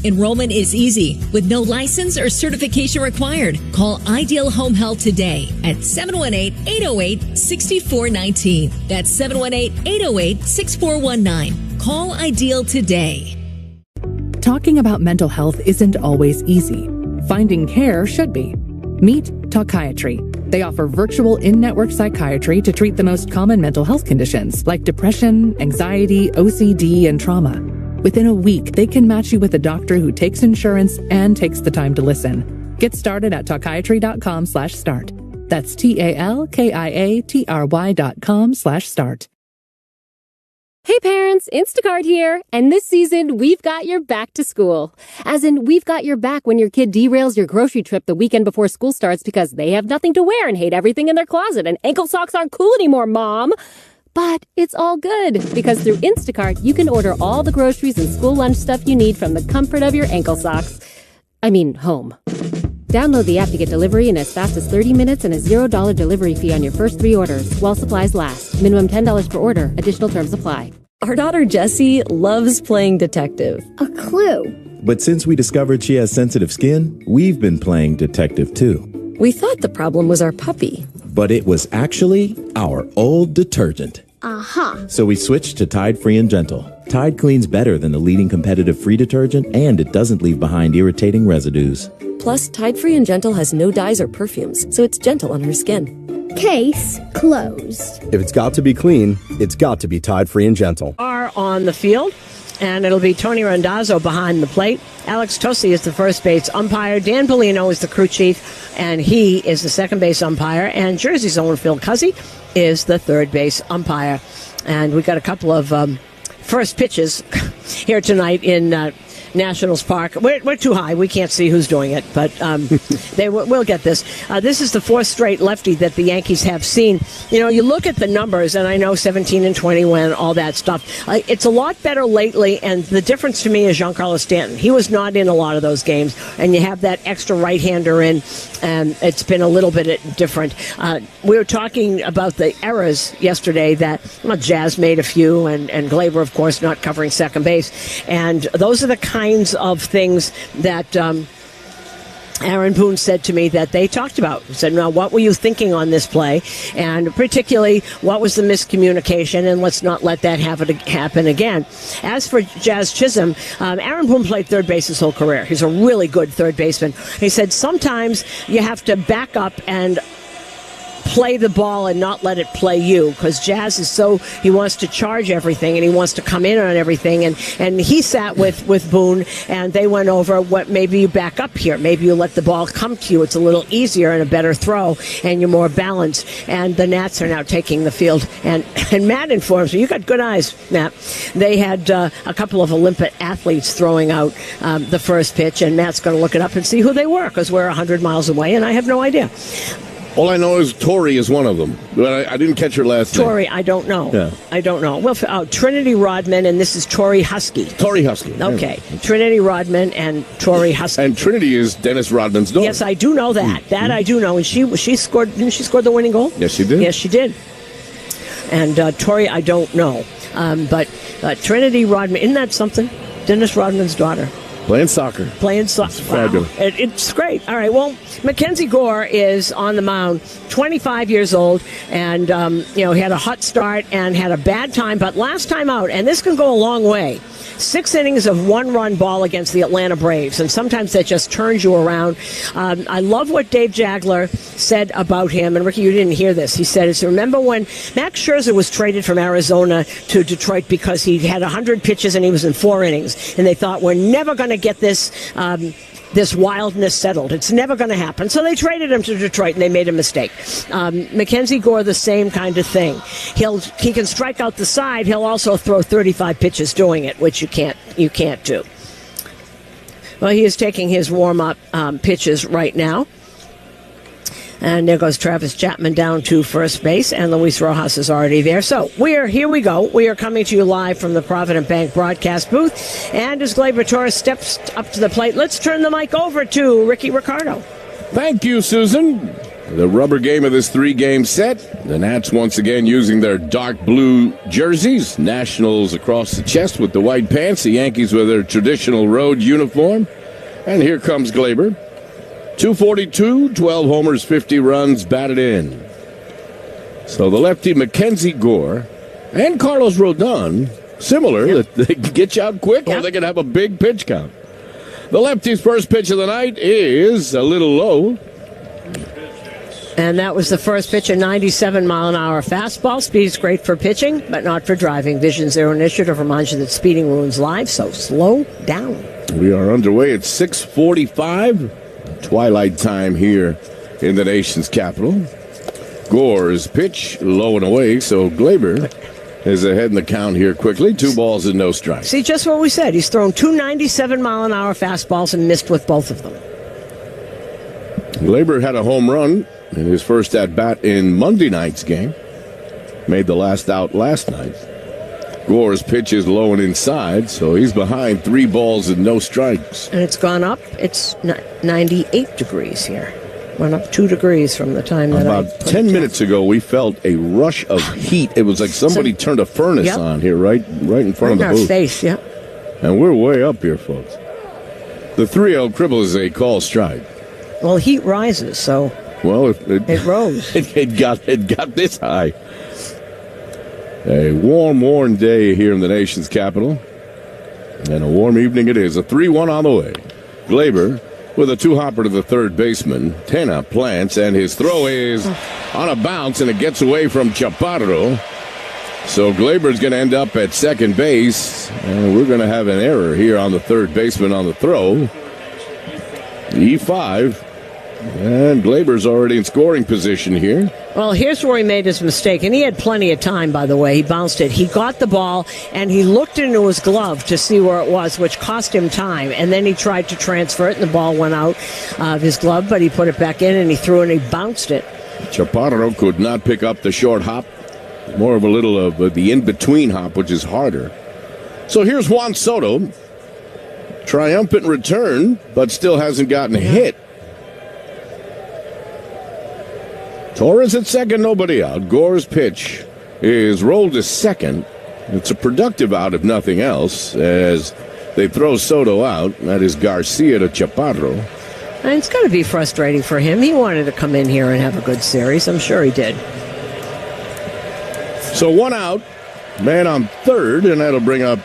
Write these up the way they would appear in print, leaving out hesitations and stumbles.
Enrollment is easy with no license or certification required. Call Ideal Home Health today at 718-808-6419. That's 718-808-6419. Call Ideal today. Talking about mental health isn't always easy. Finding care should be. Meet Talkiatry. They offer virtual in-network psychiatry to treat the most common mental health conditions like depression, anxiety, OCD, and trauma. Within a week, they can match you with a doctor who takes insurance and takes the time to listen. Get started at talkiatry.com/start. That's TALKIATRY.com/start. Hey parents, Instacart here, and this season we've got your back to school. As in, we've got your back when your kid derails your grocery trip the weekend before school starts because they have nothing to wear and hate everything in their closet, and ankle socks aren't cool anymore, Mom. But it's all good, because through Instacart, you can order all the groceries and school lunch stuff you need from the comfort of your ankle socks. Home. Download the app to get delivery in as fast as 30 minutes and a $0 delivery fee on your first 3 orders while supplies last. Minimum $10 per order. Additional terms apply. Our daughter Jessie loves playing detective. A clue. But since we discovered she has sensitive skin, we've been playing detective too. We thought the problem was our puppy. But it was actually our old detergent. Uh-huh. So we switched to Tide Free and Gentle. Tide cleans better than the leading competitive free detergent, and it doesn't leave behind irritating residues. Plus, Tide Free and Gentle has no dyes or perfumes, so it's gentle on her skin. Case closed. If it's got to be clean, it's got to be Tide Free and Gentle. Are on the field, and it'll be Tony Randazzo behind the plate. Alex Tosi is the first base umpire. Dan Bellino is the crew chief, and he is the second base umpire. And Jersey's own Phil Cuzzy is the third base umpire. And we got a couple of first pitches here tonight in Nationals Park. We're too high. We can't see who's doing it, but we'll get this. This is the fourth straight lefty that the Yankees have seen. You know, you look at the numbers, and I know 17 and 21, all that stuff. It's a lot better lately, and the difference to me is Giancarlo Stanton. He was not in a lot of those games, and you have that extra right-hander in, and it's been a little bit different. We were talking about the errors yesterday that Jazz made a few, and Glaber, of course, not covering second base, and those are the kinds of things that Aaron Boone said to me that they talked about. He said, now, what were you thinking on this play? And particularly, what was the miscommunication? And let's not let that happen again. As for Jazz Chisholm, Aaron Boone played third base his whole career. He's a really good third baseman. He said, sometimes you have to back up and play the ball and not let it play you, because Jazz is he wants to charge everything and he wants to come in on everything, and he sat with Boone, and they went over what maybe you back up here, maybe you let the ball come to you, it's a little easier and a better throw and you're more balanced. And the Nats are now taking the field, and Matt informs me, you got good eyes, Matt, they had a couple of Olympic athletes throwing out the first pitch, and Matt's going to look it up and see who they were, because we're 100 miles away and I have no idea. All I know is Tori is one of them, but I didn't catch her last name. Tori, I don't know. Yeah. I don't know. Well, Trinity Rodman, and this is Tori Husky. Tori Husky. Okay. Yeah. Trinity Rodman and Tori Husky. And Trinity is Dennis Rodman's daughter. Yes, I do know that. That I do know. And she scored. Didn't she score the winning goal? Yes, she did. Yes, she did. And Tori, I don't know. But Trinity Rodman, isn't that something? Dennis Rodman's daughter. Playing soccer. Wow. It's great. All right. Well, Mackenzie Gore is on the mound, 25 years old, and he had a hot start and had a bad time, but last time out, and this can go a long way. 6 innings of one-run ball against the Atlanta Braves, and sometimes that just turns you around. I love what Dave Jagler said about him, and Ricky, you didn't hear this. He said, remember when Max Scherzer was traded from Arizona to Detroit because he had 100 pitches and he was in 4 innings, and they thought, we're never going to get this wildness settled. It's never going to happen. So they traded him to Detroit, and they made a mistake. Mackenzie Gore, the same kind of thing. He can strike out the side. He'll also throw 35 pitches doing it, which you can't do. Well, he is taking his warm-up pitches right now. And there goes Travis Chapman down to first base, and Luis Rojas is already there. So here we go. We are coming to you live from the Provident Bank broadcast booth. And as Glaber Torres steps up to the plate, let's turn the mic over to Ricky Ricardo. Thank you, Susan. The rubber game of this 3-game set. The Nats once again using their dark blue jerseys. Nationals across the chest with the white pants. The Yankees with their traditional road uniform. And here comes Gleyber. 242, 12 homers, 50 runs batted in. So the lefty Mackenzie Gore and Carlos Rodon, similar, that they can get you out quick or they can have a big pitch count. The lefty's first pitch of the night is a little low. And that was the first pitch, a 97-mile-an-hour fastball. Speed's great for pitching, but not for driving. Vision Zero Initiative reminds you that speeding ruins lives, so slow down. We are underway at 6:45. Twilight time here in the nation's capital. Gore's pitch low and away, so Gleyber is ahead in the count here quickly. 2 balls and no strikes. See, just what we said. He's thrown 2 97-mile-an-hour fastballs and missed with both of them. Gleyber had a home run in his first at-bat in Monday night's game. Made the last out last night. Gore's pitch is low and inside, so he's behind 3 balls and no strikes. And it's gone up. It's 98 degrees here. Went up 2 degrees from the time that About 10 minutes ago, we felt a rush of heat. It was like somebody turned a furnace on here right in front of the booth. Our face, yeah. And we're way up here, folks. The 3-0 cribble is a call strike. Well, heat rises, so well, it rose. It got this high. A warm day here in the nation's capital. And a warm evening it is. A 3-1 on the way. Gleyber with a 2-hopper to the third baseman. Tena plants, and his throw is on a bounce, and it gets away from Chaparro. So Gleyber's going to end up at second base, and we're going to have an error here on the third baseman on the throw. E5. And Gleyber's already in scoring position here. Well, here's where he made his mistake, and he had plenty of time, by the way. He bounced it. He got the ball, and he looked into his glove to see where it was, which cost him time. And then he tried to transfer it, and the ball went out of his glove, but he put it back in, and he threw it, and he bounced it. Chaparro could not pick up the short hop. More of a little of the in-between hop, which is harder. So here's Juan Soto. Triumphant return, but still hasn't gotten a hit. Torres at second, nobody out. Gore's pitch is rolled to second. It's a productive out, if nothing else, as they throw Soto out. That is Garcia to Chaparro. And it's got to be frustrating for him. He wanted to come in here and have a good series. I'm sure he did. So 1 out, man on third, and that'll bring up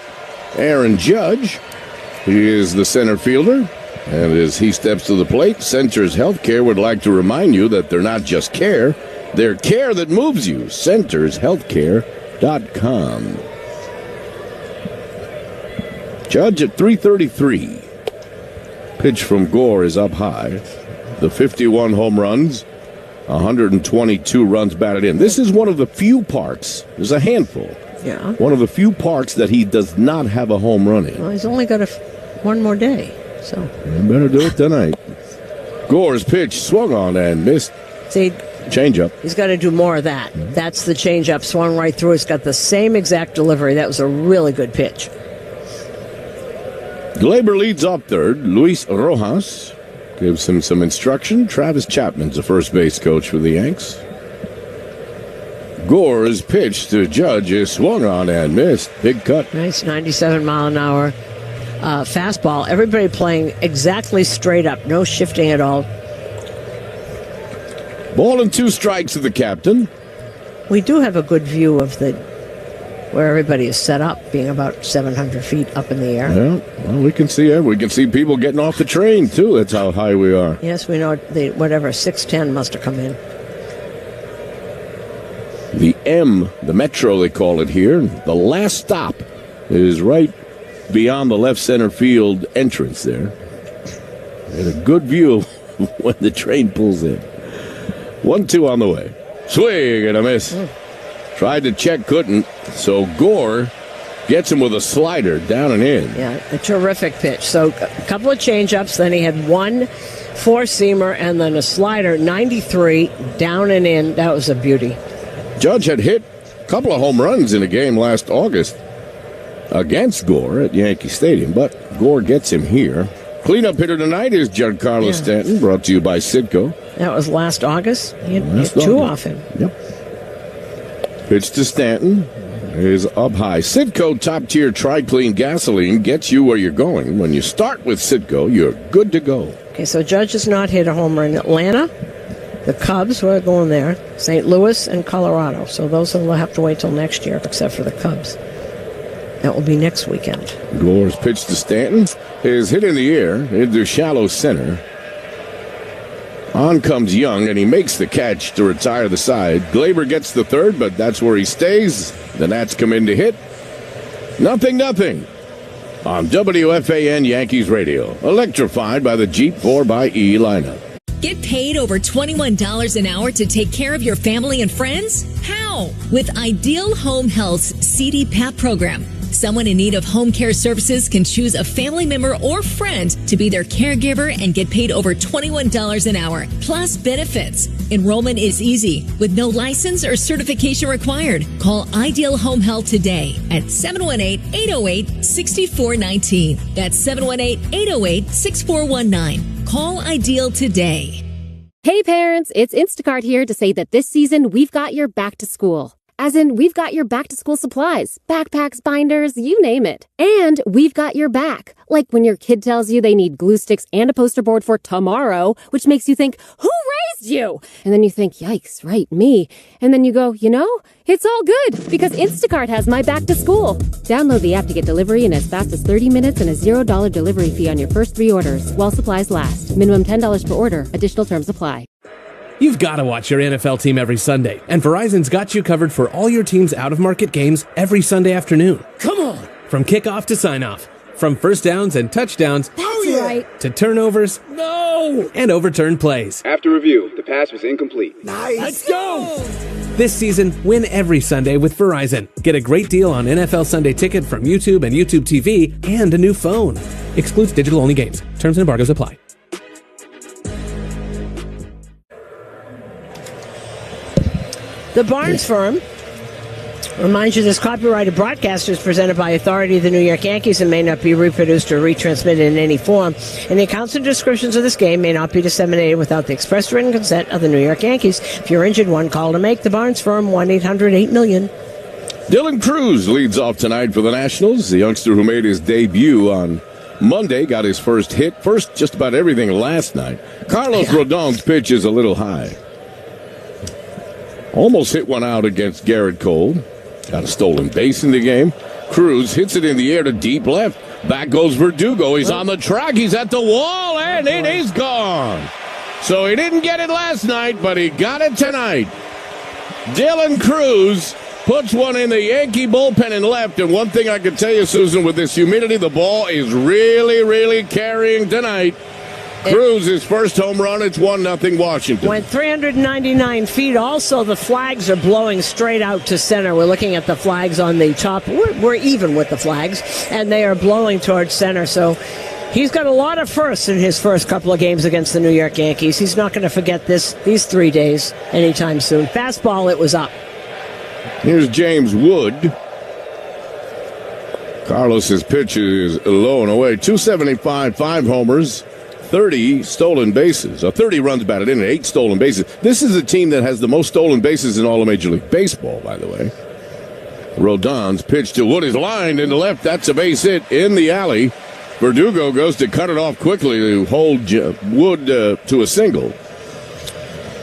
Aaron Judge. He is the center fielder. And as he steps to the plate, Centers Healthcare would like to remind you that they're not just care, they're care that moves you. CentersHealthcare.com. Judge at 333. Pitch from Gore is up high. The 51 home runs, 122 runs batted in. This is one of the few parks, there's a handful. Yeah. One of the few parks that he does not have a home run in. Well, he's only got one more day. So you better do it tonight. Gore's pitch swung on and missed. See, changeup. He's got to do more of that. That's the changeup. Swung right through. It's got the same exact delivery. That was a really good pitch. Gleyber leads off third. Luis Rojas gives him some instruction. Travis Chapman's the first base coach for the Yanks. Gore's pitch to Judge is swung on and missed. Big cut. Nice 97-mile-an-hour fastball. Everybody playing exactly straight up. No shifting at all. Ball and 2 strikes to the captain. We do have a good view of where everybody is set up, being about 700 feet up in the air. Yeah, well, we can see it. We can see people getting off the train, too. That's how high we are. Yes, we know whatever, 610 must have come in. The M, the Metro they call it here, the last stop is right beyond the left center field entrance there. And a good view when the train pulls in. 1-2 on the way. Swing and a miss. Tried to check, couldn't. So Gore gets him with a slider down and in. Yeah, a terrific pitch. So a couple of change-ups. Then he had one four-seamer and then a slider. 93 down and in. That was a beauty. Judge had hit a couple of home runs in a game last August against Gore at Yankee Stadium, but Gore gets him here. Cleanup hitter tonight is Giancarlo Stanton, brought to you by Citgo. That was last August. He had two off him. Yep. Pitch to Stanton is up high. Citgo top-tier Tri-Clean gasoline gets you where you're going. When you start with Citgo, you're good to go. Okay, so Judge has not hit a homer in Atlanta. The Cubs, we're going there. St. Louis and Colorado. So those will have to wait till next year, except for the Cubs. That will be next weekend. Gore's pitch to Stanton is hit in the air into shallow center. On comes Young, and he makes the catch to retire the side. Glaber gets the third, but that's where he stays. The Nats come in to hit. 0-0 on WFAN Yankees Radio. Electrified by the Jeep 4xE lineup. Get paid over $21 an hour to take care of your family and friends? How? With Ideal Home Health's CDPAP program. Someone in need of home care services can choose a family member or friend to be their caregiver and get paid over $21 an hour, plus benefits. Enrollment is easy, with no license or certification required. Call Ideal Home Health today at 718-808-6419. That's 718-808-6419. Call Ideal today. Hey parents, it's Instacart here to say that this season we've got your back to school. As in, we've got your back-to-school supplies, backpacks, binders, you name it. And we've got your back. Like when your kid tells you they need glue sticks and a poster board for tomorrow, which makes you think, who raised you? And then you think, yikes, right, me. And then you go, it's all good because Instacart has my back to school. Download the app to get delivery in as fast as 30 minutes and a $0 delivery fee on your first 3 orders while supplies last. Minimum $10 per order. Additional terms apply. You've got to watch your NFL team every Sunday, and Verizon's got you covered for all your team's out-of-market games every Sunday afternoon. Come on! From kickoff to sign-off, from first downs and touchdowns Right. to turnovers and overturned plays. After review, the pass was incomplete. Nice! Let's go! This season, win every Sunday with Verizon. Get a great deal on NFL Sunday Ticket from YouTube and YouTube TV and a new phone. Excludes digital-only games. Terms and embargoes apply. The Barnes Firm reminds you this copyrighted broadcast is presented by authority of the New York Yankees and may not be reproduced or retransmitted in any form. And the accounts and descriptions of this game may not be disseminated without the express written consent of the New York Yankees. If you're injured, one call to make. The Barnes Firm, 1-800-8-million. Dylan Cruz leads off tonight for the Nationals. The youngster who made his debut on Monday got his first hit. First just about everything last night. Carlos Rodon's pitch is a little high. Almost hit one out against Garrett Cole. Got a stolen base in the game. Cruz hits it in the air to deep left. Back goes Verdugo. He's on the track. He's at the wall, and it is gone. So he didn't get it last night, but he got it tonight. Dylan Cruz puts one in the Yankee bullpen and left. And one thing I can tell you, Susan, with this humidity, the ball is really, really carrying tonight. Cruz, his first home run, it's 1-0 Washington. Went 399 feet. Also, the flags are blowing straight out to center. We're looking at the flags on the top. We're even with the flags, and they are blowing towards center. So he's got a lot of firsts in his first couple of games against the New York Yankees. He's not going to forget these 3 days anytime soon. Fastball, it was up. Here's James Wood. Carlos's pitch is low and away. 275, 5 homers. 30 stolen bases, 30 runs batted in, and 8 stolen bases. This is a team that has the most stolen bases in all of Major League Baseball, by the way. Rodon's pitch to Wood is lined in the left. That's a base hit in the alley. Verdugo goes to cut it off quickly to hold Wood to a single.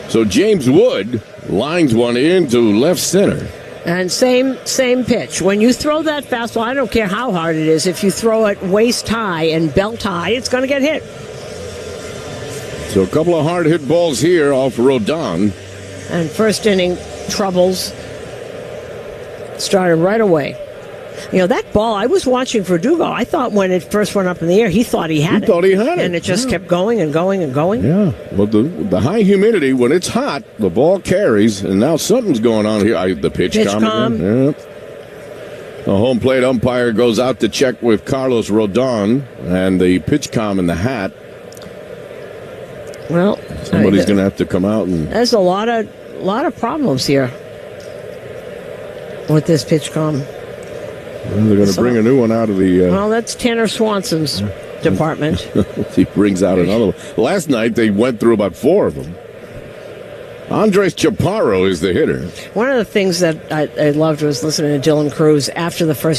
So James Wood lines one into left center. And same pitch. When you throw that fastball, I don't care how hard it is, if you throw it waist high and belt high, it's going to get hit. So a couple of hard-hit balls here off Rodon. And first inning troubles started right away. That ball, I was watching Verdugo. I thought when it first went up in the air, he thought he had it. He thought he had it. And it just kept going and going and going. Yeah. Well, the high humidity, when it's hot, the ball carries. And now something's going on here. The pitch calm. Yep. The home plate umpire goes out to check with Carlos Rodon and the pitch comm in the hat. Well, somebody's going to have to come out and. There's a lot of problems here with this pitch comm. Well, they're going to bring a new one out of the. Well, that's Tanner Swanson's. department. He brings out another one. Last night, they went through about 4 of them. Andres Chaparro is the hitter. One of the things that I loved was listening to Dylan Cruz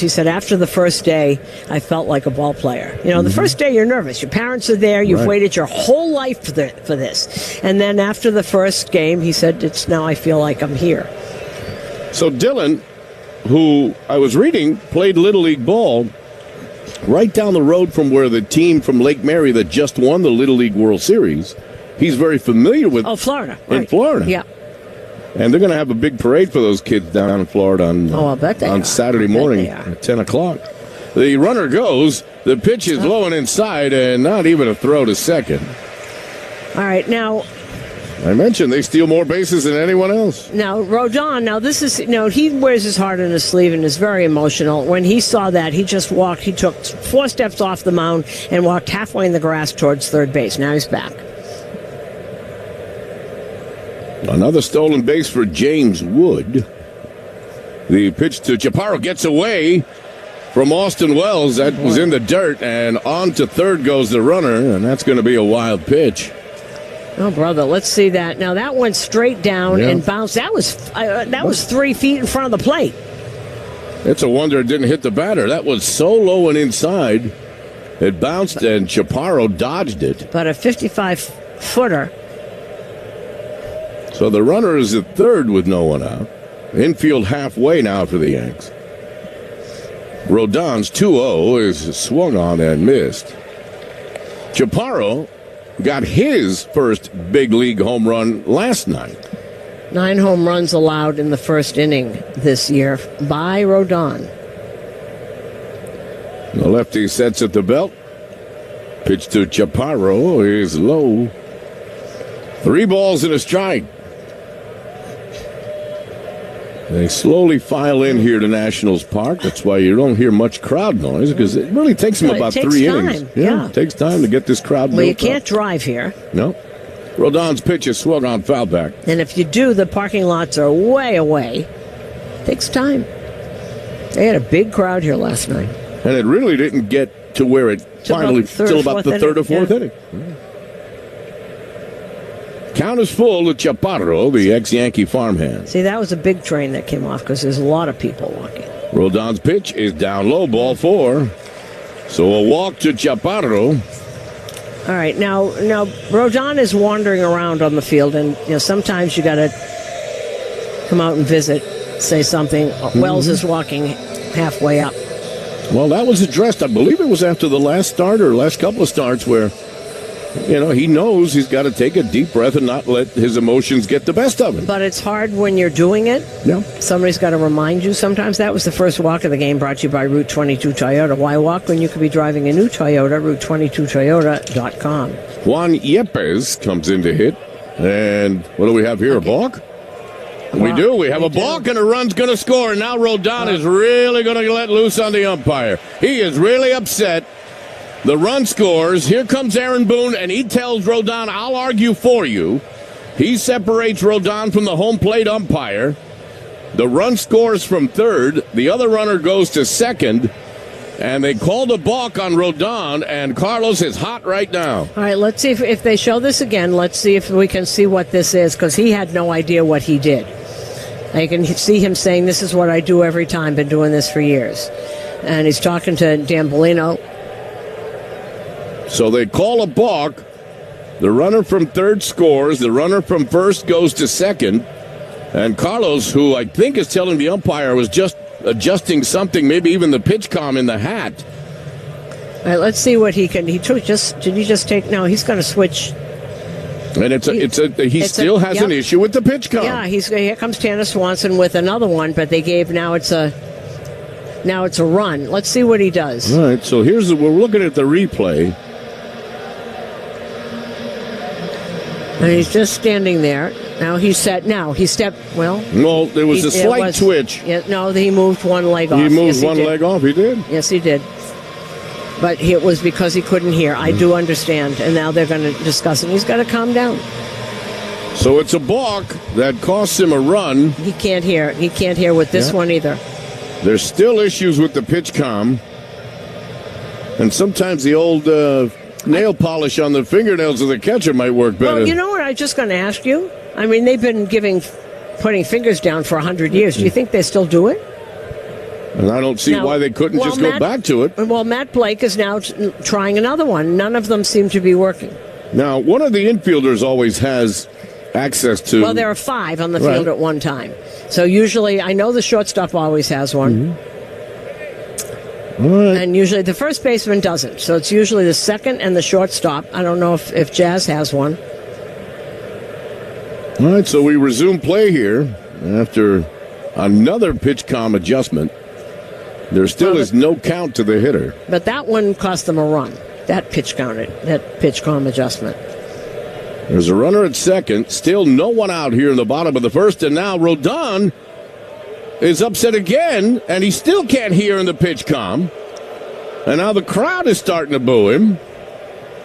he said, after the first day, I felt like a ball player. You know, the first day you're nervous. Your parents are there. You've waited your whole life for this. And then after the first game, he said, now I feel like I'm here. So Dylan, who I was reading, played Little League ball right down the road from where the team from Lake Mary that just won the Little League World Series, he's very familiar with. Florida. In Florida. Yeah. And they're going to have a big parade for those kids down in Florida on Saturday morning at 10 o'clock. The runner goes. The pitch is low and inside, and not even a throw to second. All right, now. I mentioned they steal more bases than anyone else. Now, Rodon, this is, he wears his heart on his sleeve and is very emotional. When he saw that, he just walked. He took 4 steps off the mound and walked halfway in the grass towards third base. Now he's back. Another stolen base for James Wood. The pitch to Chaparro gets away from Austin Wells. That was in the dirt, and on to third goes the runner, and that's going to be a wild pitch. Oh, brother, let's see that. Now, that went straight down and bounced. That was 3 feet in front of the plate. It's a wonder it didn't hit the batter. That was so low and inside. It bounced, and Chaparro dodged it. But a 55-footer. So the runner is at third with no one out. Infield halfway now for the Yanks. Rodon's 2-0 is swung on and missed. Chaparro got his first big league home run last night. 9 home runs allowed in the first inning this year by Rodon. The lefty sets at the belt. Pitch to Chaparro is low. 3 balls and a strike. They slowly file in here to Nationals Park. That's why you don't hear much crowd noise, because it really takes them about 3 innings. Yeah, it takes time to get this crowd built up. Well, you can't drive here. No. Rodon's pitch is swung on foul back. And if you do, the parking lots are way away. It takes time. They had a big crowd here last night. And it really didn't get to where it finally, till about the third or fourth inning. Count is full to Chaparro, the ex-Yankee farmhand. See, that was a big train that came off because there's a lot of people walking. Rodon's pitch is down low, ball 4. So a walk to Chaparro. All right, now Rodon is wandering around on the field, and sometimes you got to come out and visit, say something. Wells is walking halfway up. Well, that was addressed, I believe it was after the last couple of starts where, he knows he's got to take a deep breath and not let his emotions get the best of him. But it's hard when you're doing it. Yeah. Somebody's got to remind you sometimes. That was the first walk of the game, brought to you by Route 22 Toyota. Why walk when you could be driving a new Toyota? Route22Toyota.com. Juan Yepes comes in to hit. And what do we have here, a balk? We do. We have a balk, and a run's going to score. And now Rodon is really going to let loose on the umpire. He is really upset. The run scores. Here comes Aaron Boone, and he tells Rodon, I'll argue for you. He separates Rodon from the home plate umpire. The run scores from third. The other runner goes to second. And they called a balk on Rodon, and Carlos is hot right now. All right, let's see if they show this again. Let's see if we can see what this is, because he had no idea what he did. I can see him saying, this is what I do every time, been doing this for years. And he's talking to Dan Bellino. So they call a balk. The runner from third scores. The runner from first goes to second. And Carlos, who I think is telling the umpire was just adjusting something, maybe even the pitch comm in the hat. All right, let's see what he can. Did he just take? No, he's going to switch. And he still has an issue with the pitch comm. Yeah, here comes Tanner Swanson with another one, but they gave now it's a run. Let's see what he does. All right, so we're looking at the replay. And he's just standing there. Now he's set. Now he stepped. Well, no, there was a slight twitch. Yeah, no, he moved one leg off. He moved one leg off. He did. Yes, he did. But it was because he couldn't hear. I do understand. And now they're going to discuss it. He's got to calm down. So it's a balk that costs him a run. He can't hear. He can't hear with this one either. There's still issues with the pitch comm. And sometimes the old nail polish on the fingernails of the catcher might work better. Well, you know what I was just going to ask you? I mean, they've been putting fingers down for 100 years. Do you think they still do it? And I don't see why they couldn't just go back to it. Well, Matt Blake is now trying another one. None of them seem to be working. Now, one of the infielders always has access to... Well, there are 5 on the field at one time. So usually, I know the shortstop always has one. Mm-hmm. All right. And usually the first baseman doesn't. So it's usually the second and the shortstop. I don't know if Jazz has one. All right, so we resume play here after another pitch-com adjustment. There still is no count to the hitter. But that one cost them a run. That pitch-com adjustment. There's a runner at second. Still no one out here in the bottom of the first. And now Rodon is upset again, and he still can't hear in the pitch-com. And now the crowd is starting to boo him.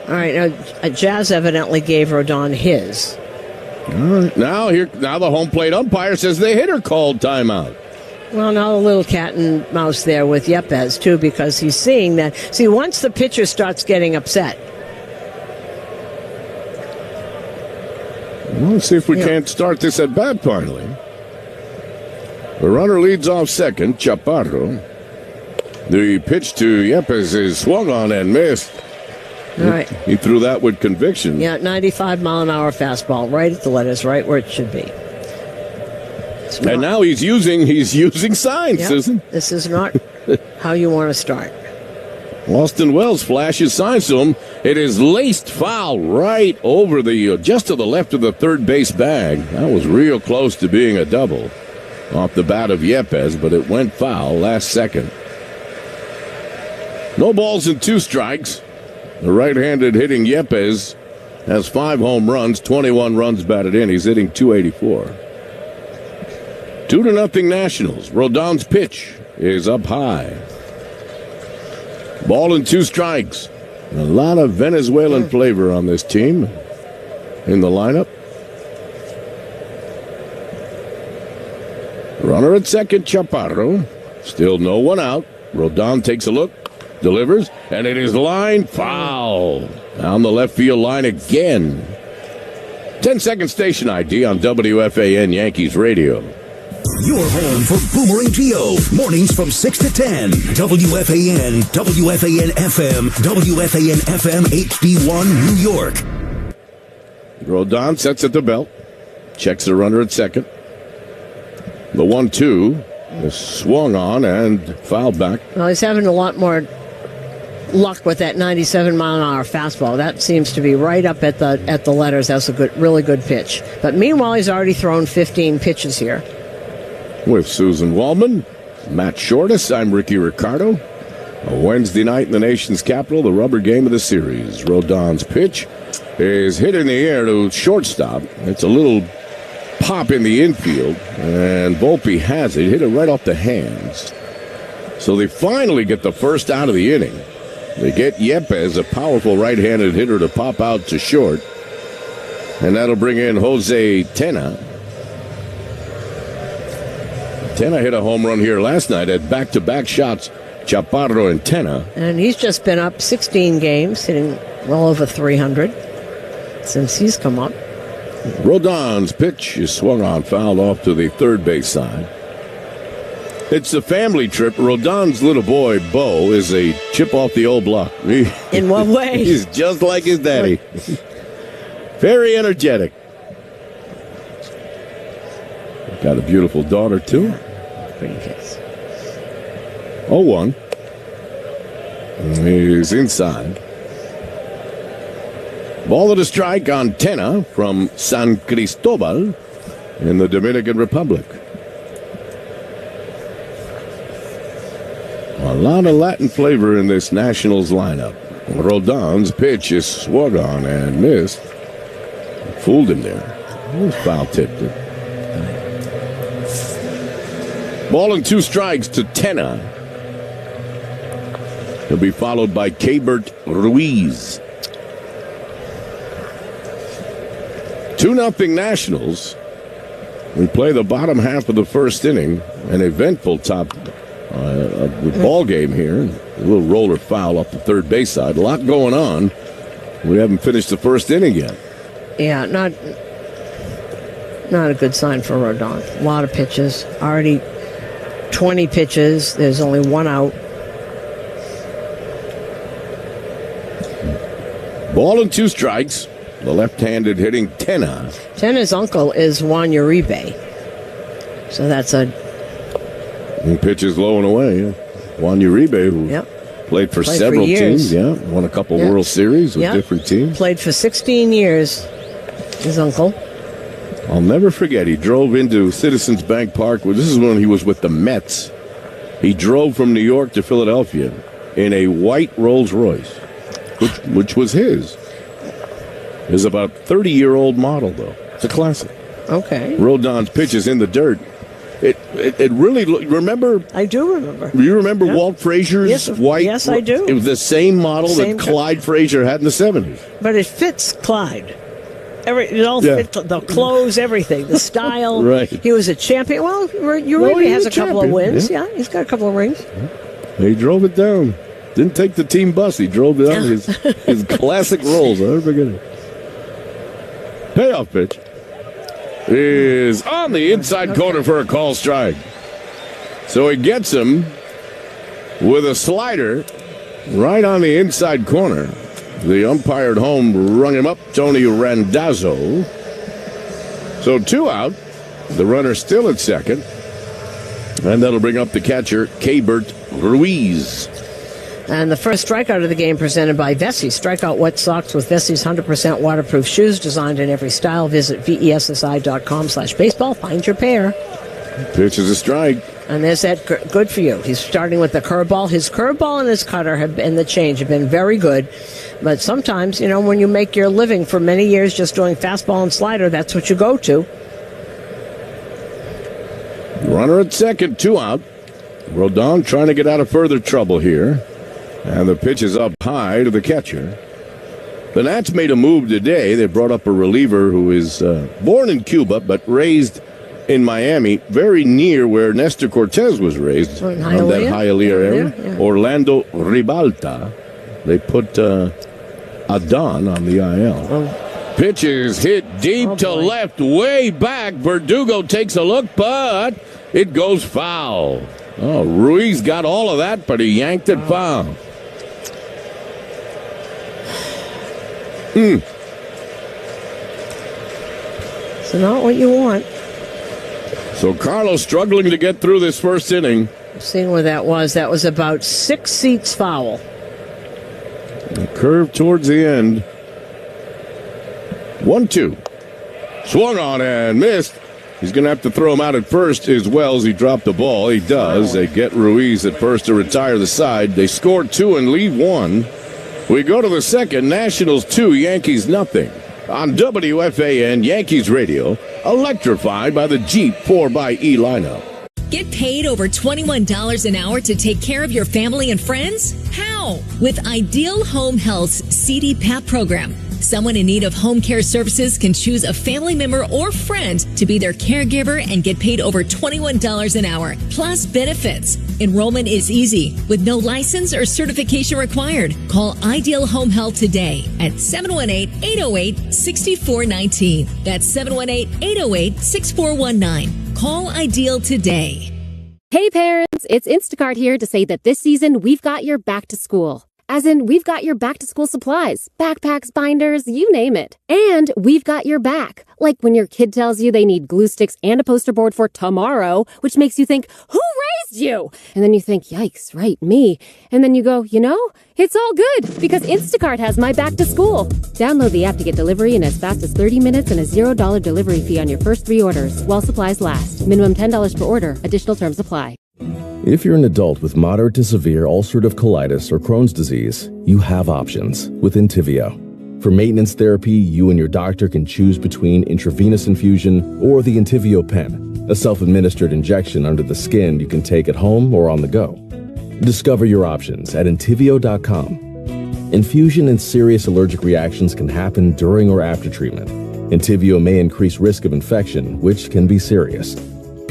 All right, Jazz evidently gave Rodon his. All right, now the home plate umpire says the hitter called timeout. Well, now a little cat and mouse there with Yepez, too, because he's seeing that. See, once the pitcher starts getting upset. Well, let's see if we can't start this at bat finally. The runner leads off second, Chaparro. The pitch to Yepez is swung on and missed. All right. He threw that with conviction. Yeah, 95-mile-an-hour fastball, right at the letters, right where it should be. And now he's using signs, yep. Susan. This is not how you want to start. Austin Wells flashes signs to him. It is laced foul right over the just to the left of the third base bag. That was real close to being a double off the bat of Yepez, but it went foul last second. No balls and 2 strikes. The right-handed hitting Yepez has 5 home runs, 21 runs batted in. He's hitting .284. 2-0 Nationals. Rodon's pitch is up high. Ball and 2 strikes. A lot of Venezuelan flavor on this team in the lineup. Runner at second, Chaparro. Still no one out. Rodon takes a look, delivers, and it is line foul. Down the left field line again. 10-second station ID on WFAN Yankees Radio. Your home for Boomerang Geo. Mornings from 6 to 10. WFAN, WFAN FM, WFAN FM HD1 New York. Rodon sets at the belt. Checks the runner at second. The 1-2 is swung on and fouled back. Well, he's having a lot more luck with that 97-mile-an-hour fastball. That seems to be right up at the letters. That's a really good pitch. But meanwhile, he's already thrown 15 pitches here. With Susan Wallman, Matt Shortis, I'm Ricky Ricardo. A Wednesday night in the nation's capital, the rubber game of the series. Rodon's pitch is hit in the air to shortstop. It's a little pop in the infield, and Volpe has it. Hit it right off the hands. So they finally get the first out of the inning. They get Yepez, a powerful right-handed hitter, to pop out to short. And that'll bring in Jose Tena. Tena hit a home run here last night at back-to-back shots, Chaparro and Tena. And he's just been up 16 games, hitting well over 300 since he's come up. Rodon's pitch is swung on, fouled off to the third base side. It's a family trip. Rodon's little boy, Bo, is a chip off the old block. In what way? He's just like his daddy. Very energetic. Got a beautiful daughter, too. Yeah, pretty kids. 0-1. He's inside. Ball at a strike on Tena from San Cristobal in the Dominican Republic. A lot of Latin flavor in this Nationals lineup. Rodon's pitch is swung on and missed. Fooled him there. He was foul-tipped. Ball and 2 strikes to Tena. He'll be followed by Keibert Ruiz. 2-0 Nationals. We play the bottom half of the first inning. An eventful top of the ball game here. A little roller foul up the third base side. A lot going on. We haven't finished the first inning yet. Yeah, not a good sign for Rodon. A lot of pitches. Already 20 pitches. There's only one out. Ball and 2 strikes. The left-handed hitting Tenna. Tenna's uncle is Juan Uribe. So that's a... He pitches low and away. Juan Uribe, who played for several teams. Yeah, won a couple World Series with different teams. Played for 16 years, his uncle. I'll never forget, he drove into Citizens Bank Park. Well, this is when he was with the Mets. He drove from New York to Philadelphia in a white Rolls Royce, which was his. It was about a 30-year-old model, though. It's a classic. Okay. Rodon's pitches in the dirt. It really, remember? I do remember. You remember Walt Frazier's white? Yes, I do. It was the same model that Clyde Frazier had in the 70s. But it fits Clyde. It all fits, the clothes, everything, the style. Right. He was a champion. Well, Uribe has a couple of wins. Yeah, he's got a couple of rings. He drove it down. Didn't take the team bus. He drove it down his classic Rolls. I'll never forget it. Payoff pitch is on the inside corner for a call strike. So he gets him with a slider right on the inside corner. The umpire at home rung him up, Tony Randazzo. So 2 out. The runner still at second. And that'll bring up the catcher, Keibert Ruiz. And the first strikeout of the game presented by Vessi. Strikeout wet socks with Vessi's 100% waterproof shoes, designed in every style. Visit VESSI.com/baseball. Find your pair. Pitch is a strike. And there's that good for you. He's starting with the curveball. His curveball and his cutter and the change have been very good. But sometimes, when you make your living for many years just doing fastball and slider, that's what you go to. Runner at second, 2 out. Rodon trying to get out of further trouble here. And the pitch is up high to the catcher. The Nats made a move today. They brought up a reliever who is born in Cuba but raised in Miami, very near where Nestor Cortez was raised, on that Hialeah area. Yeah. Orlando Ribalta. They put Adon on the IL. Pitch is hit deep to left, way back. Verdugo takes a look, but it goes foul. Oh, Ruiz got all of that, but he yanked it foul. So not what you want. So Carlos struggling to get through this first inning. Seeing where that was about 6 seats foul. The curve towards the end. 1-2. Swung on and missed. He's going to have to throw him out at first as well as he dropped the ball. He does. They get Ruiz at first to retire the side. They score 2 and leave 1. We go to the second. Nationals 2, Yankees nothing. On WFAN Yankees Radio, electrified by the Jeep 4xe lineup. Get paid over $21 an hour to take care of your family and friends? How? With Ideal Home Health's CDPAP program. Someone in need of home care services can choose a family member or friend to be their caregiver and get paid over $21 an hour, plus benefits. Enrollment is easy, with no license or certification required. Call Ideal Home Health today at 718-808-6419. That's 718-808-6419. Call Ideal today. Hey parents, it's Instacart here to say that this season we've got your back to school. As in, we've got your back-to-school supplies, backpacks, binders, you name it. And we've got your back. Like when your kid tells you they need glue sticks and a poster board for tomorrow, which makes you think, who raised you? And then you think, yikes, right, me. And then you go, it's all good because Instacart has my back to school. Download the app to get delivery in as fast as 30 minutes and a $0 delivery fee on your first 3 orders while supplies last. Minimum $10 per order. Additional terms apply. If you're an adult with moderate to severe ulcerative colitis or Crohn's disease, you have options with Entyvio. For maintenance therapy, you and your doctor can choose between intravenous infusion or the Entyvio pen, a self-administered injection under the skin you can take at home or on the go. Discover your options at Entyvio.com. Infusion and serious allergic reactions can happen during or after treatment. Entyvio may increase risk of infection, which can be serious.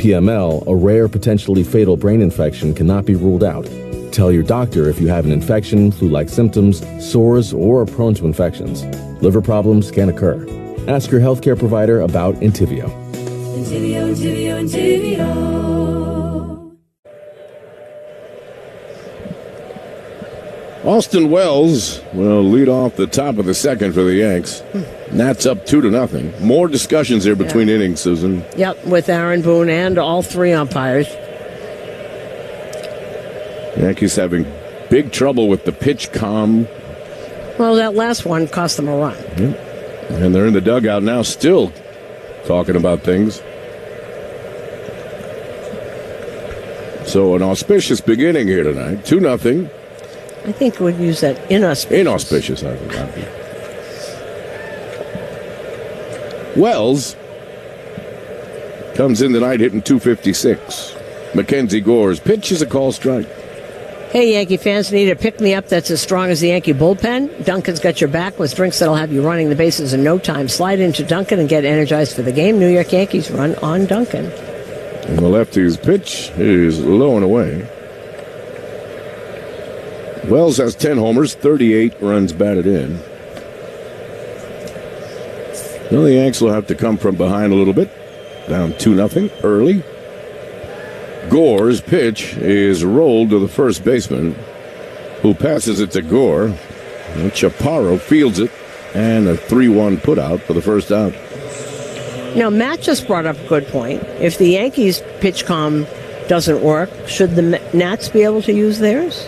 PML, a rare, potentially fatal brain infection, cannot be ruled out. Tell your doctor if you have an infection, flu-like symptoms, sores, or are prone to infections. Liver problems can occur. Ask your healthcare provider about Entyvio. Austin Wells will lead off the top of the second for the Yanks. Nats up 2-0. More discussions here between innings, Susan. Yep, with Aaron Boone and all three umpires. Yankees having big trouble with the pitch calm. Well, that last one cost them a run. Yep. And they're in the dugout now still talking about things. So an auspicious beginning here tonight. 2-0. I think we'd use that inauspicious. Inauspicious, I think. Wells comes in tonight hitting .256. Mackenzie Gore's pitch is a call strike. Hey, Yankee fans, need a pick-me-up that's as strong as the Yankee bullpen? Dunkin's got your back with drinks that'll have you running the bases in no time. Slide into Dunkin' and get energized for the game. New York Yankees run on Dunkin'. And the lefty's pitch is low and away. Wells has 10 homers, 38 runs batted in. Well, the Yanks will have to come from behind a little bit. Down 2-0 early. Gore's pitch is rolled to the first baseman, who passes it to Gore. And Chaparro fields it, and a 3-1 putout for the first out. Now, Matt just brought up a good point. If the Yankees' pitch comm doesn't work, should the Nats be able to use theirs?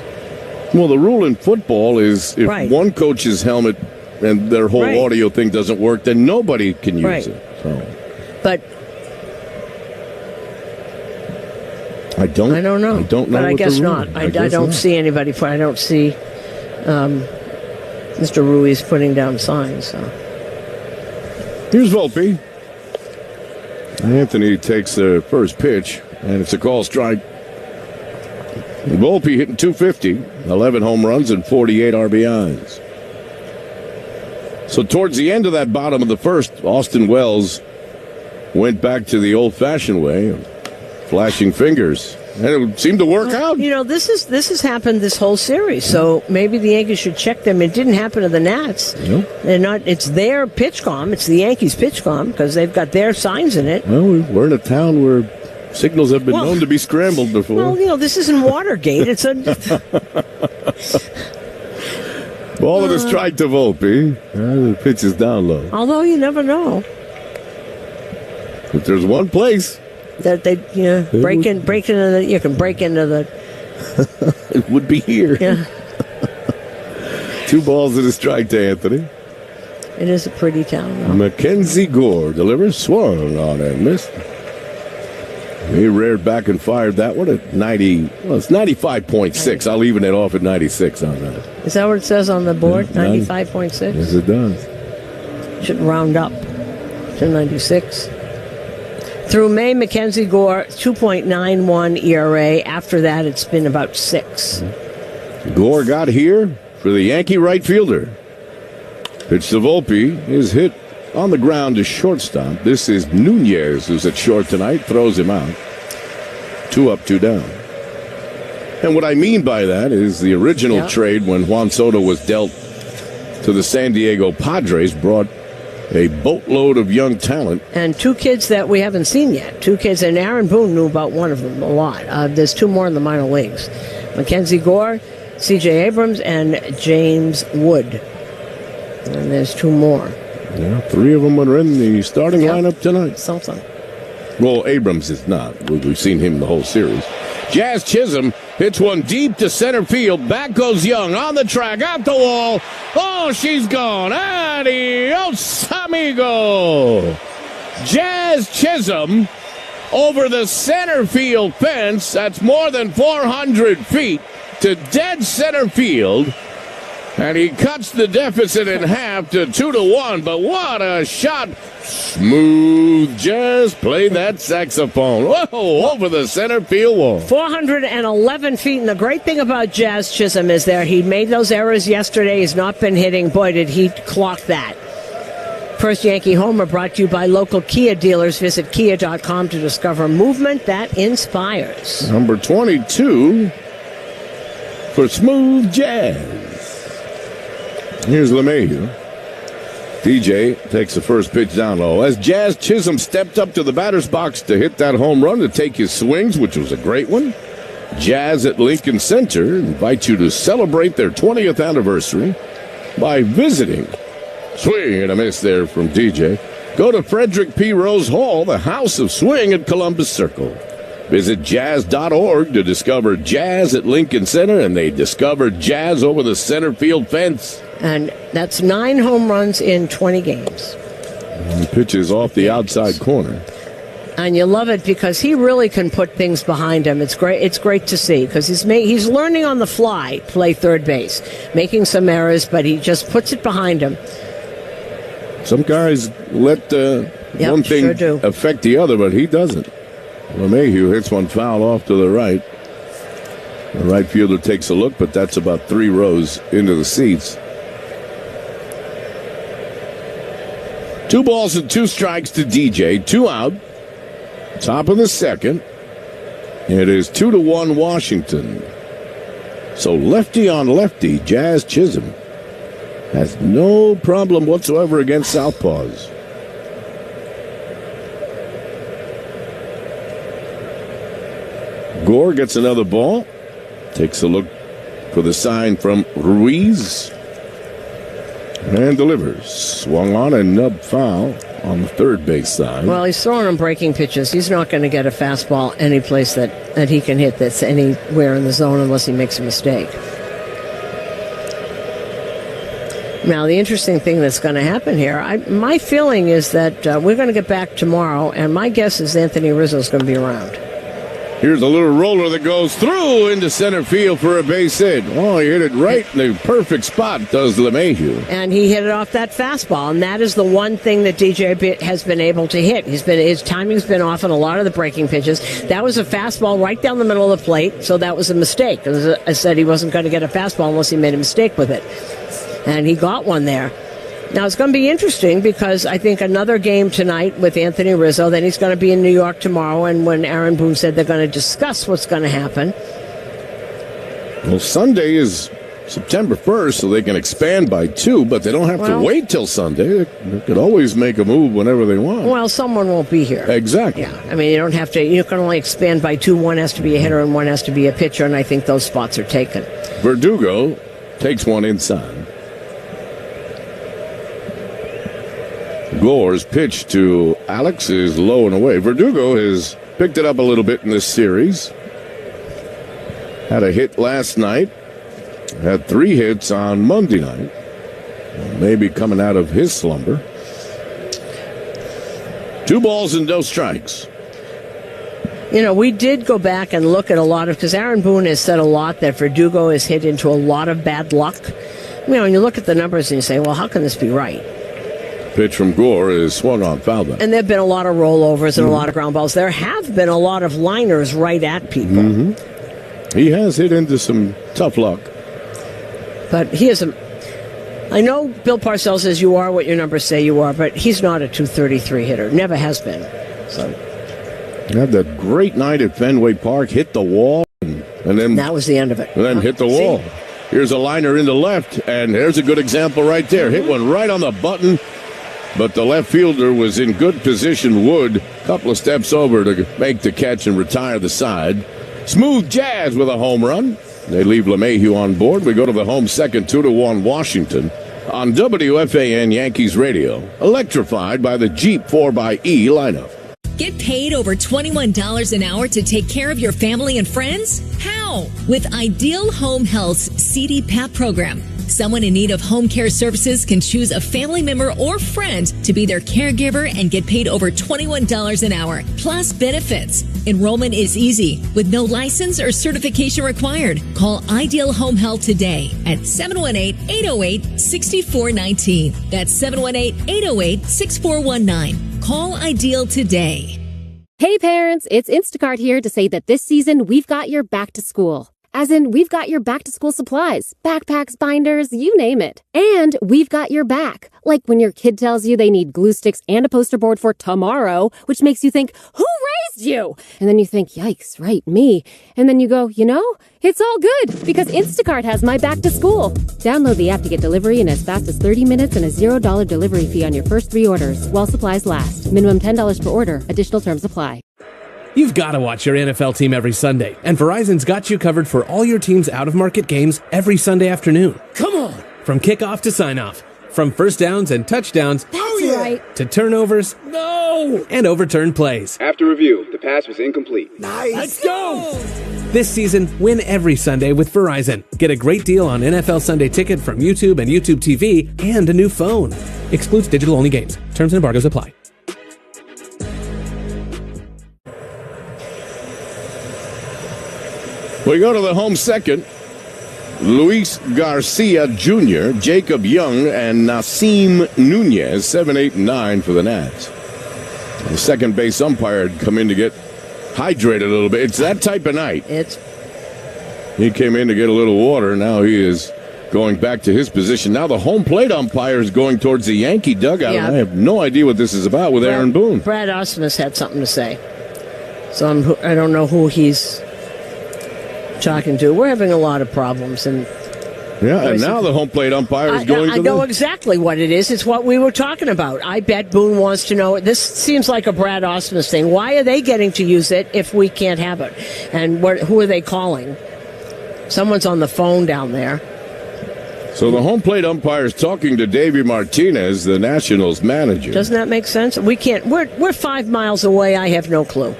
Well, the rule in football is if one coach's helmet and their whole audio thing doesn't work, then nobody can use it. So. But I don't know. I don't know. But I guess not. I don't see anybody. I don't see Mr. Ruiz putting down signs. So. Here's Volpe. Anthony takes the first pitch, and it's a call strike. Volpe hitting .250, 11 home runs and 48 RBIs. So towards the end of that bottom of the first, Austin Wells went back to the old-fashioned way of flashing fingers, and it seemed to work out. You know, this has happened this whole series, so maybe the Yankees should check them. It didn't happen to the Nats. Nope. They're not. It's their pitch comm. It's the Yankees' pitch comm because they've got their signs in it. Well, we're in a town where signals have been known to be scrambled before. Well, you know, this isn't Watergate. It's a ball of a strike to Volpe. The pitch is down low. Although you never know. If there's one place that they break into the, you can break into the. It would be here. Yeah. 2 balls and a strike to Anthony. It is a pretty town, though. Mackenzie Gore delivers, swung on and missed. He reared back and fired that one at 90. Well, it's 95.6. I'll even it off at 96 on that. Is that what it says on the board? 95.6? Yes, it does. Should round up to 96. Through May, Mackenzie Gore, 2.91 ERA. After that, it's been about 6. Gore got here for the Yankee right fielder. Pitch to Volpe is hit on the ground to shortstop. This is Nunez, who's at short tonight, throws him out. 2 up, 2 down. And what I mean by that is the original trade when Juan Soto was dealt to the San Diego Padres brought a boatload of young talent. And 2 kids that we haven't seen yet. 2 kids, and Aaron Boone knew about one of them a lot. There's 2 more in the minor leagues. Mackenzie Gore, C.J. Abrams, and James Wood. And there's 2 more. Yeah, 3 of them are in the starting lineup tonight. Something. Well, Abrams is not. We've seen him the whole series. Jazz Chisholm hits one deep to center field. Back goes Young on the track, at the wall. Oh, she's gone. Adios, amigo. Jazz Chisholm over the center field fence. That's more than 400 feet to dead center field. And he cuts the deficit in half to 2-1. But what a shot. Smooth Jazz. Play that saxophone. Whoa, over the center field wall. 411 feet. And the great thing about Jazz Chisholm is he made those errors yesterday. He's not been hitting. Boy, did he clock that. First Yankee Homer brought to you by local Kia dealers. Visit kia.com to discover movement that inspires. Number 22 for Smooth Jazz. Here's LeMahieu. DJ takes the first pitch down low. As Jazz Chisholm stepped up to the batter's box to hit that home run to take his swings, which was a great one. Jazz at Lincoln Center invites you to celebrate their 20th anniversary by visiting. Swing and a miss there from DJ. Go to Frederick P. Rose Hall, the House of Swing at Columbus Circle. Visit jazz.org to discover Jazz at Lincoln Center, and they discovered Jazz over the center field fence. And that's 9 home runs in 20 games. And he pitches off the outside corner. And you love it because he really can put things behind him. It's great. It's great to see because he's learning on the fly, play third base, making some errors, but he just puts it behind him. Some guys let one thing affect the other, but he doesn't. LeMahieu hits one foul off to the right. The right fielder takes a look, but that's about 3 rows into the seats. 2 balls and 2 strikes to DJ. 2 out. Top of the second. It is 2-1 Washington. So lefty on lefty, Jazz Chisholm has no problem whatsoever against southpaws. Gore gets another ball. Takes a look for the sign from Ruiz. And delivers. Swung on and nub foul on the third base side. Well, he's throwing him breaking pitches. He's not going to get a fastball any place that he can hit that's anywhere in the zone unless he makes a mistake. Now, the interesting thing that's going to happen here, my feeling is that we're going to get back tomorrow, and my guess is Anthony Rizzo's going to be around. Here's a little roller that goes through into center field for a base hit. Oh, he hit it right in the perfect spot, does LeMahieu. And he hit it off that fastball, and that is the one thing that DJ has been able to hit. His timing's been off on a lot of the breaking pitches. That was a fastball right down the middle of the plate, so that was a mistake. As I said, he wasn't going to get a fastball unless he made a mistake with it. And he got one there. Now, it's going to be interesting because I think another game tonight with Anthony Rizzo, then he's going to be in New York tomorrow, and when Aaron Boone said they're going to discuss what's going to happen. Well, Sunday is September 1st, so they can expand by 2, but they don't have to wait till Sunday. They could always make a move whenever they want. Well, someone won't be here. Exactly. Yeah, I mean, you can only expand by 2. One has to be a hitter and one has to be a pitcher, and I think those spots are taken. Verdugo takes one inside. Gore's pitch to Alex is low and away. Verdugo has picked it up a little bit in this series. Had a hit last night. Had 3 hits on Monday night. Maybe coming out of his slumber. 2 balls and no strikes. You know, we did go back and look at a lot of, because Aaron Boone has said a lot that Verdugo has hit into a lot of bad luck. You know, and you look at the numbers and you say, well, how can this be right? Pitch from Gore is swung on foul back. And there have been a lot of rollovers and a lot of ground balls. There have been a lot of liners right at people. Mm-hmm. He has hit into some tough luck. But he is I know Bill Parcells says you are what your numbers say you are, but he's not a 233 hitter. Never has been. So had that great night at Fenway Park, hit the wall, and then that was the end of it. And then hit the wall. Here's a liner into left, and there's a good example right there. Hit one right on the button. But the left fielder was in good position. Wood, a couple of steps over to make the catch and retire the side. Smooth Jazz with a home run. They leave LeMahieu on board. We go to the home second, 2-1 Washington on WFAN Yankees Radio. Electrified by the Jeep 4xE lineup. Get paid over $21 an hour to take care of your family and friends? How? With Ideal Home Health's CDPAP program. Someone in need of home care services can choose a family member or friend to be their caregiver and get paid over $21 an hour, plus benefits. Enrollment is easy, with no license or certification required. Call Ideal Home Health today at 718-808-6419. That's 718-808-6419. Call Ideal today. Hey parents, it's Instacart here to say that this season we've got your back to school. As in, we've got your back-to-school supplies, backpacks, binders, you name it. And we've got your back. Like when your kid tells you they need glue sticks and a poster board for tomorrow, which makes you think, who raised you? And then you think, yikes, right, me. And then you go, it's all good because Instacart has my back to school. Download the app to get delivery in as fast as 30 minutes and a $0 delivery fee on your first 3 orders while supplies last. Minimum $10 per order. Additional terms apply. You've got to watch your NFL team every Sunday, and Verizon's got you covered for all your team's out-of-market games every Sunday afternoon. Come on! From kickoff to sign-off, from first downs and touchdowns to turnovers and overturned plays. After review, the pass was incomplete. Nice! Let's go! This season, win every Sunday with Verizon. Get a great deal on NFL Sunday Ticket from YouTube and YouTube TV and a new phone. Excludes digital-only games. Terms and embargoes apply. We go to the home second. Luis Garcia Jr., Jacob Young, and Nasim Nunez, 7, 8, and 9 for the Nats. The second base umpire had come in to get hydrated a little bit. It's that type of night. He came in to get a little water. Now he is going back to his position. Now the home plate umpire is going towards the Yankee dugout. Yeah. I have no idea what this is about with Aaron Boone. Brad Ausmus had something to say. So I don't know who he's talking to. We're having a lot of problems. And now the home plate umpire is going to I know exactly what it is. It's what we were talking about. I bet Boone wants to know. This seems like a Brad Ausmus thing. Why are they getting to use it if we can't have it? And who are they calling? Someone's on the phone down there. So the home plate umpire is talking to Davey Martinez, the Nationals manager. Doesn't that make sense? We can't. We're 5 miles away. I have no clue.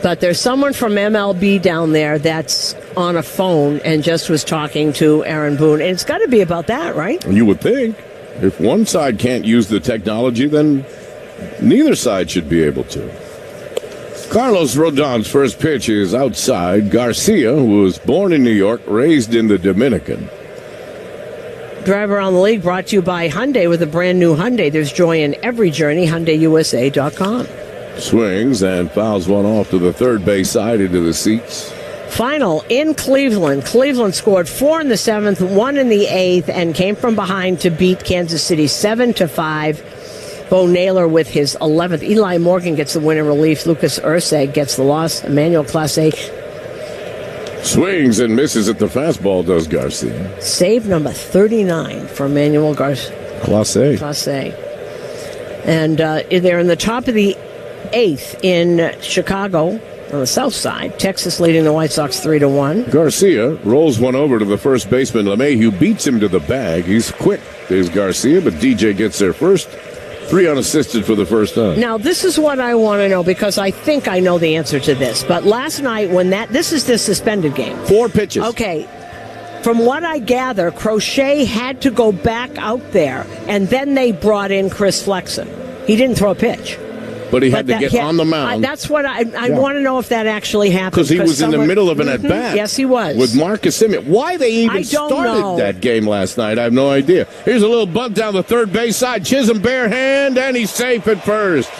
But there's someone from MLB down there that's on a phone and just was talking to Aaron Boone. And it's got to be about that, right? You would think. If one side can't use the technology, then neither side should be able to. Carlos Rodon's first pitch is outside. Garcia, who was born in New York, raised in the Dominican. Drive Around the League brought to you by Hyundai with a brand new Hyundai. There's joy in every journey. HyundaiUSA.com. Swings and fouls one off to the third base side into the seats. Final in Cleveland. Cleveland scored 4 in the 7th, 1 in the 8th, and came from behind to beat Kansas City 7-5. Bo Naylor with his 11th. Eli Morgan gets the win in relief. Lucas Urseg gets the loss. Emmanuel Clase. Swings and misses at the fastball, does Garcia. Save number 39 for Emmanuel Clase. And they're in the top of the 8th in Chicago on the south side. Texas leading the White Sox 3-1. Garcia rolls one over to the first baseman. LeMahieu beats him to the bag. He's quick. There's Garcia, but DJ gets there first. 3 unassisted for the first time. Now, this is what I want to know because I think I know the answer to this. But last night when this is the suspended game. 4 pitches. Okay. From what I gather, Crochet had to go back out there, and then they brought in Chris Flexen. He didn't throw a pitch. But he had to get on the mound. That's what I want to know if that actually happened. Because he was in the middle of an at-bat. Yes, he was. With Marcus Semien. Why they even started that game last night, I have no idea. Here's a little bunt down the third base side. Chisholm bare hand, and he's safe at first.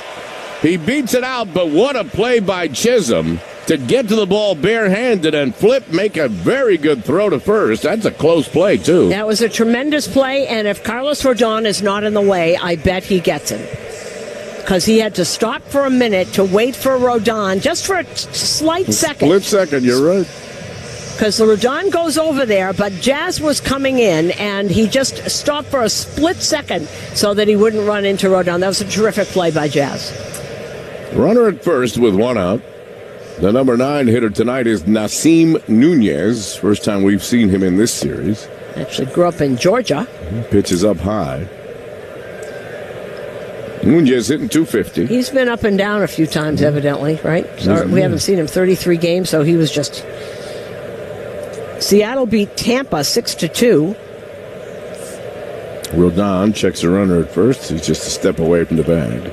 He beats it out, but what a play by Chisholm to get to the ball barehanded and make a very good throw to first. That's a close play, too. That was a tremendous play, and if Carlos Rodon is not in the way, I bet he gets him. Because he had to stop for a minute to wait for Rodon, just for a slight second. Split second, you're right. Because Rodon goes over there, but Jazz was coming in, and he just stopped for a split second so that he wouldn't run into Rodon. That was a terrific play by Jazz. Runner at first with 1 out. The number 9 hitter tonight is Nasim Nunez. First time we've seen him in this series. Actually grew up in Georgia. Pitches up high. Nunez hitting 250. He's been up and down a few times, evidently, right? So we haven't seen him 33 games, so he was just... Seattle beat Tampa 6-2. Rodon checks a runner at first. He's just a step away from the bag.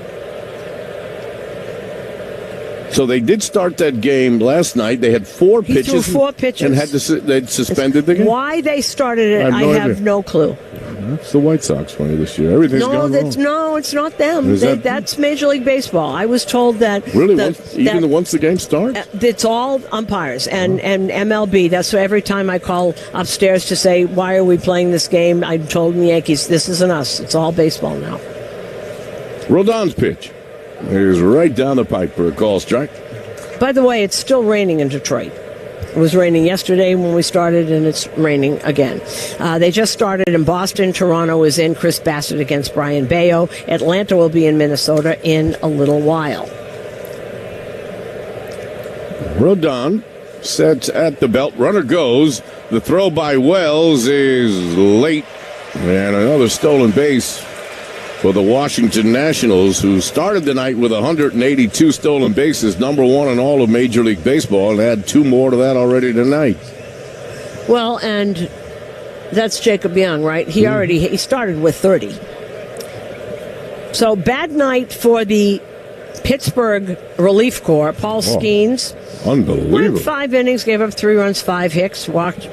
So they did start that game last night. They had 4 pitches. He threw 4 pitches. And they'd suspended the game? Why they started it, I have no clue. That's the White Sox for you this year. Everything's gone wrong. No, it's not them. That's Major League Baseball. I was told that. Really? Once the game starts? It's all umpires and MLB. That's why every time I call upstairs to say, why are we playing this game, I told the Yankees, this isn't us. It's all baseball now. Rodon's pitch is right down the pipe for a call strike. By the way, it's still raining in Detroit. It was raining yesterday when we started, and it's raining again. They just started in Boston. Toronto is in. Chris Bassett against Brian Bayo. Atlanta will be in Minnesota in a little while. Rodon sets at the belt. Runner goes. The throw by Wells is late. And another stolen base for the Washington Nationals, who started the night with 182 stolen bases, number one in all of Major League Baseball, and had 2 more to that already tonight. Well, and that's Jacob Young, right? He started with 30. So bad night for the Pittsburgh relief corps. Paul Skeens. Unbelievable. Went 5 innings, gave up 3 runs, 5 hits, walked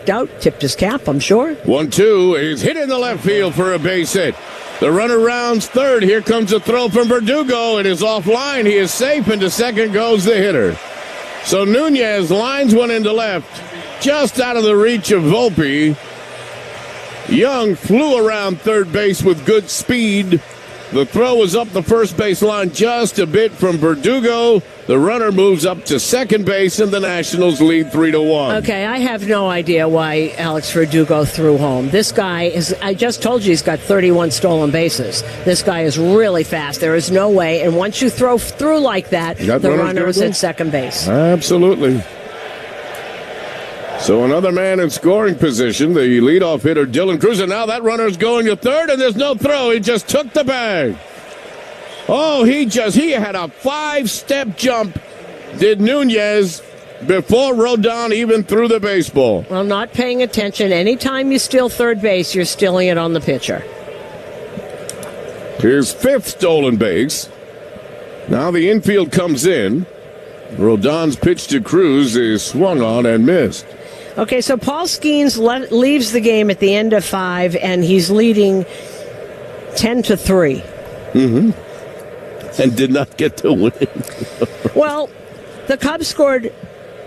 out, tipped his cap, I'm sure. 1-2 is hit in the left field for a base hit. The runner rounds third. Here comes a throw from Verdugo. It is offline. He is safe, and to second goes the hitter. So Nunez lines one into left, just out of the reach of Volpe. Young flew around third base with good speed. The throw was up the first base line just a bit from Verdugo. The runner moves up to second base, and the Nationals lead 3-1. Okay, I have no idea why Alex Verdugo threw home. This guy is, I just told you he's got 31 stolen bases. This guy is really fast. There is no way. And once you throw through like that, the runner is at second base. Absolutely. So another man in scoring position, the leadoff hitter, Dylan Cruz. And now that runner's going to third, and there's no throw. He just took the bag. Oh, he had a 5-step jump, did Nunez, before Rodon even threw the baseball. Well, not paying attention. Anytime you steal third base, you're stealing it on the pitcher. His 5th stolen base. Now the infield comes in. Rodon's pitch to Cruz is swung on and missed. Okay, so Paul Skeens leaves the game at the end of 5, and he's leading 10-3. Mm-hmm. And did not get to win. Well, the Cubs scored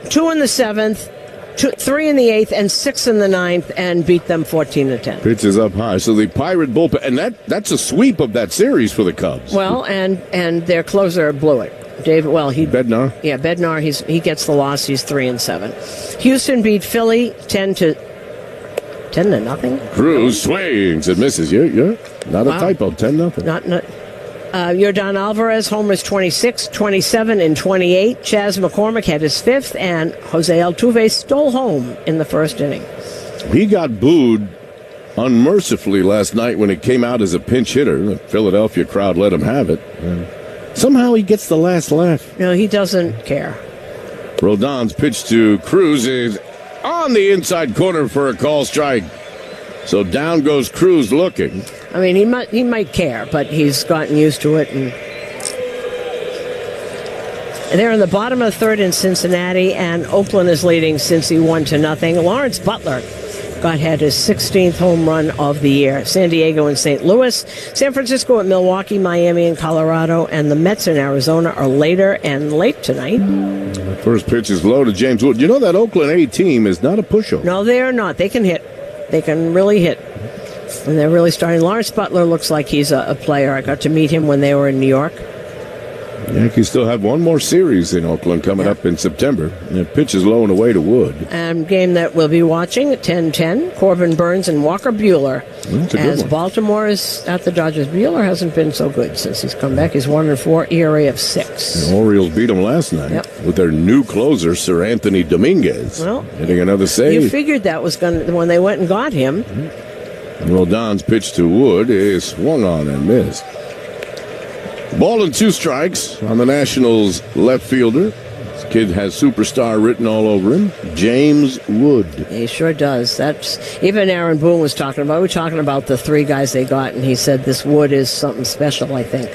2 in the 7th, 3 in the 8th, and 6 in the 9th, and beat them 14-10. Pitches up high. So the Pirate bullpen, and that's a sweep of that series for the Cubs. Well, and their closer blew it. Bednar? Yeah, Bednar, he gets the loss. He's 3-7. Houston beat Philly 10-0. Cruz swings and misses. You're not a typo. 10-0. Not. Yordan Alvarez homers 26, 27, and 28. Chas McCormick had his 5th, and Jose Altuve stole home in the first inning. He got booed unmercifully last night when he came out as a pinch hitter. The Philadelphia crowd let him have it. Somehow he gets the last laugh. No, he doesn't care. Rodon's pitch to Cruz is on the inside corner for a call strike. So down goes Cruz looking. I mean, he might care, but he's gotten used to it. And they're in the bottom of the 3rd in Cincinnati, and Oakland is leading Cincy 1-0. Lawrence Butler had his 16th home run of the year. San Diego and St. Louis, San Francisco at Milwaukee, Miami and Colorado, and the Mets in Arizona are later and late tonight. The first pitch is low to James Wood. You know that Oakland A team is not a pushover. No, they are not. They can hit. They can really hit. And they're really starting. Lawrence Butler looks like he's a player. I got to meet him when they were in New York. Yankees still have one more series in Oakland coming up in September. And the pitch is low and away to Wood. Game that we'll be watching at 10:10. Corbin Burns and Walker Buehler. That's a good as one. Baltimore is at the Dodgers. Buehler hasn't been so good since he's come back. He's 1-4, ERA of 6. The Orioles beat them last night with their new closer, Sir Anthony Dominguez, hitting another save. You figured that was going to when they went and got him. Rodon's pitch to Wood is swung on and missed. Ball and 2 strikes on the Nationals left fielder. This kid has superstar written all over him. James Wood. He sure does. That's even Aaron Boone was talking about. We were talking about the 3 guys they got, and he said this Wood is something special, I think.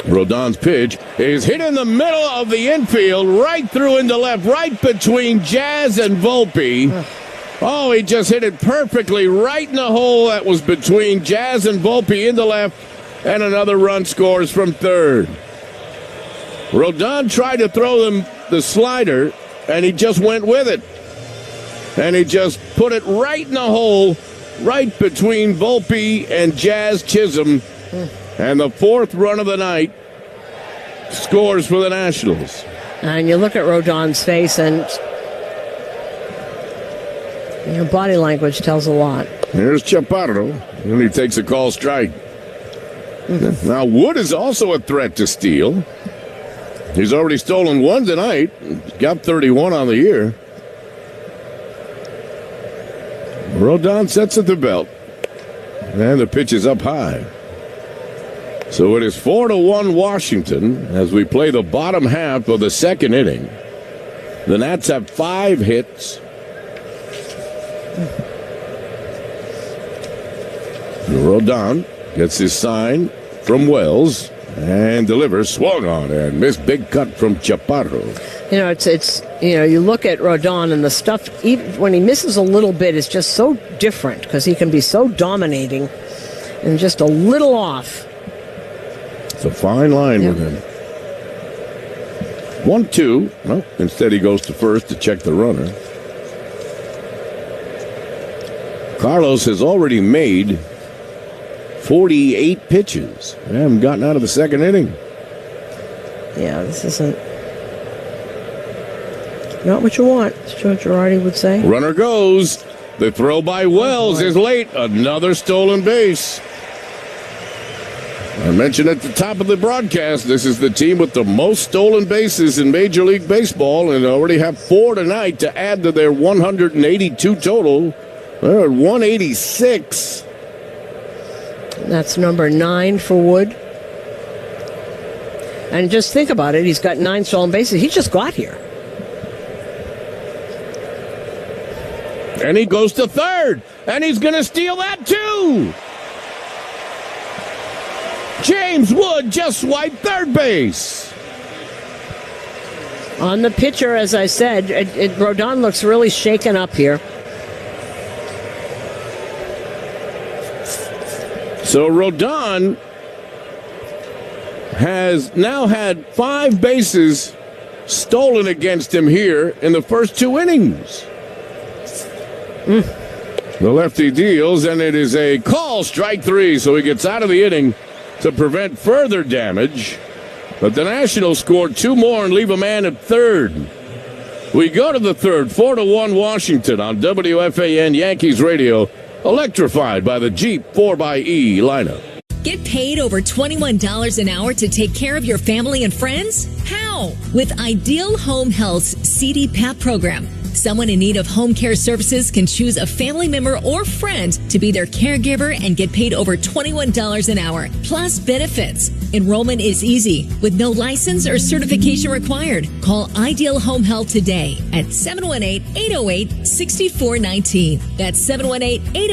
Rodon's pitch is hit in the middle of the infield, right through into left, right between Jazz and Volpe. Oh, he just hit it perfectly right in the hole that was between Jazz and Volpe in the left, and another run scores from third. Rodon tried to throw him the slider, and he just went with it. And he just put it right in the hole, right between Volpe and Jazz Chisholm. And the fourth run of the night scores for the Nationals. And you look at Rodon's face, and your body language tells a lot. Here's Chaparro, and he takes a call strike. Now, Wood is also a threat to steal. He's already stolen one tonight. Got 31 on the year. Rodon sets at the belt. And the pitch is up high. So it is 4-1 Washington as we play the bottom half of the second inning. The Nats have 5 hits. Rodon gets his sign from Wells and delivers. Swung on and missed. Big cut from Chaparro. You know, it's you look at Rodon, and the stuff, even when he misses a little bit, is just so different because he can be so dominating and just a little off. It's a fine line with him. 1-2. Well, instead he goes to first to check the runner. Carlos has already made 48 pitches. They haven't gotten out of the second inning. Yeah, this isn't not what you want, as Joe Girardi would say. Runner goes. The throw by Wells is late. Another stolen base. I mentioned at the top of the broadcast, this is the team with the most stolen bases in Major League Baseball, and already have 4 tonight to add to their 182 total. They're at 186. That's number 9 for Wood. And just think about it. He's got 9 stolen bases. He just got here. And he goes to third. And he's going to steal that too. James Wood just swiped third base. On the pitcher, as I said, Rodon looks really shaken up here. So Rodon has now had 5 bases stolen against him here in the first 2 innings. The lefty deals, and it is a call, strike 3, so he gets out of the inning to prevent further damage. But the Nationals scored 2 more and leave a man at third. We go to the third, 4-1 Washington on WFAN Yankees Radio, electrified by the Jeep 4xE lineup. Get paid over $21 an hour to take care of your family and friends? How? With Ideal Home Health's CDPAP program. Someone in need of home care services can choose a family member or friend to be their caregiver and get paid over $21 an hour, plus benefits. Enrollment is easy, with no license or certification required. Call Ideal Home Health today at 718-808-6419. That's 718-808